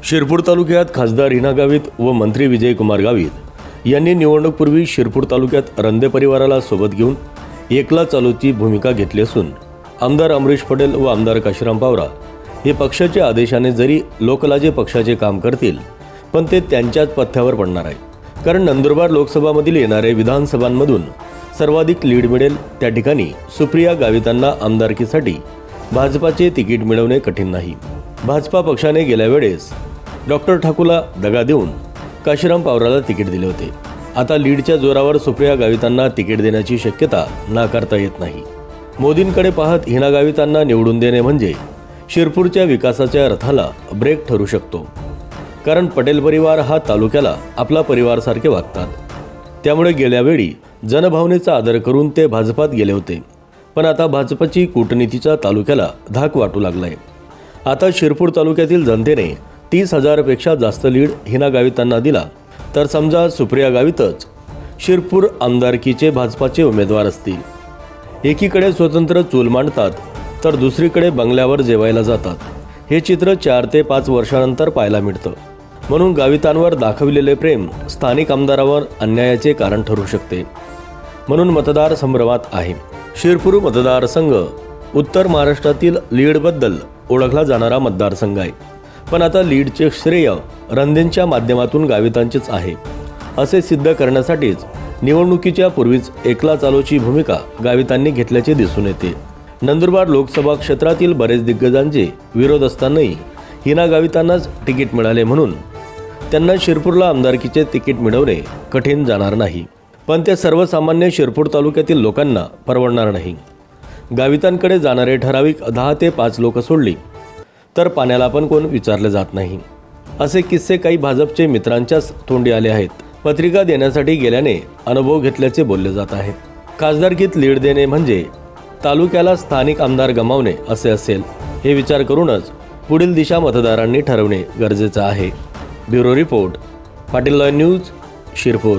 शिरपूर तालुक्यात खासदार हिना गावित व मंत्री विजयकुमार गावित यांनी निवडणूकपूर्वी शिरपूर तालुक्यात रंदे परिवाराला सोबत घेऊन एकला चालूची भूमिका घेतली असून आमदार अमरीश पटेल व आमदार काशीराम पावरा हे पक्षाच्या आदेशाने जरी लोकलाजे पक्षाचे काम करतील पण ते त्यांच्याच पथ्यावर पडणार आहे। कारण नंदुरबार लोकसभामधील येणारे विधानसभांमधून सर्वाधिक लीड मिळेल त्या ठिकाणी सुप्रिया गावितांना आमदारकीसाठी भाजपाचे तिकीट मिळवणे कठीण नाही। भाजपा पक्षाने गेल्या वेळेस डॉक्टर ठाकूरला दगा देऊन काशीराम पावराला तिकीट दिले होते। आता लीडच्या जोरावर सुप्रिया गावितांना तिकीट देण्याची शक्यता नाकारता येत नाही। मोदींकडे पाहत हिना गावितांना निवडून देणे म्हणजे शिरपूरच्या विकासाच्या रथाला ब्रेक ठरू शकतो। कारण पटेल परिवार हा तालुक्याला आपला परिवारसारखे वागतात, त्यामुळे गेल्या वेळी जनभावनेचा आदर करून ते भाजपात गेले होते। पण आता भाजपची कूटनीतीचा तालुक्याला धाक वाटू लागलाय। आता शिरपूर तालुक्यातील जनतेने 30,000 पेक्षा जास्त लीड हिना गावितांना दिला तर समजा सुप्रिया गावितच शिरपूर आमदारकीचे भाजपाचे उमेदवार असतील। एकीकडे स्वतंत्र चूल मांडतात तर दुसरीकडे बंगल्यावर जेवायला जातात। हे चित्र 4 ते 5 वर्षानंतर पाहायला मिळतं। म्हणून गावितांवर दाखविलेले प्रेम स्थानिक आमदारावर अन्यायाचे कारण ठरू शकते। म्हणून मतदार संभ्रमात आहे। शिरपूर मतदारसंघ उत्तर महाराष्ट्रातील लीडबद्दल ओळखला जाणारा मतदारसंघ आहे। पण आता लीडचे श्रेय रंदेंच्या माध्यमातून गावितांचेच आहे असे सिद्ध करण्यासाठीच निवडणुकीच्या पूर्वीच एकला चालूची भूमिका गावितांनी घेतल्याचे दिसून येते। नंदुरबार लोकसभा क्षेत्रातील बरेच दिग्गजांचे विरोध असतानाही हिना गावितांनाच तिकीट मिळाले म्हणून त्यांना शिरपूरला आमदारकीचे तिकीट मिळवणे कठीण जाणार नाही। पण ते सर्वसामान्य शिरपूर तालुक्यातील लोकांना परवडणार नाही। गावितांकडे जाणारे ठराविक 10 ते 5 लोक सोडली तर पाण्याला पण कोण विचारले जात नाही। असे किस्से काही भाजपचे मित्रांच्याच तोंडी आले आहेत। पत्रिका देण्यासाठी गेल्याने अनुभव घेतल्याचे बोलले जात आहे। खासदारकीत लीड देणे म्हणजे तालुक्याला स्थानिक आमदार गमावणे असे असेल। हे विचार करूनच पुढील दिशा मतदारांनी ठरवणे गरजेचे आहे। Bureau report, Patil live news, Shirpur.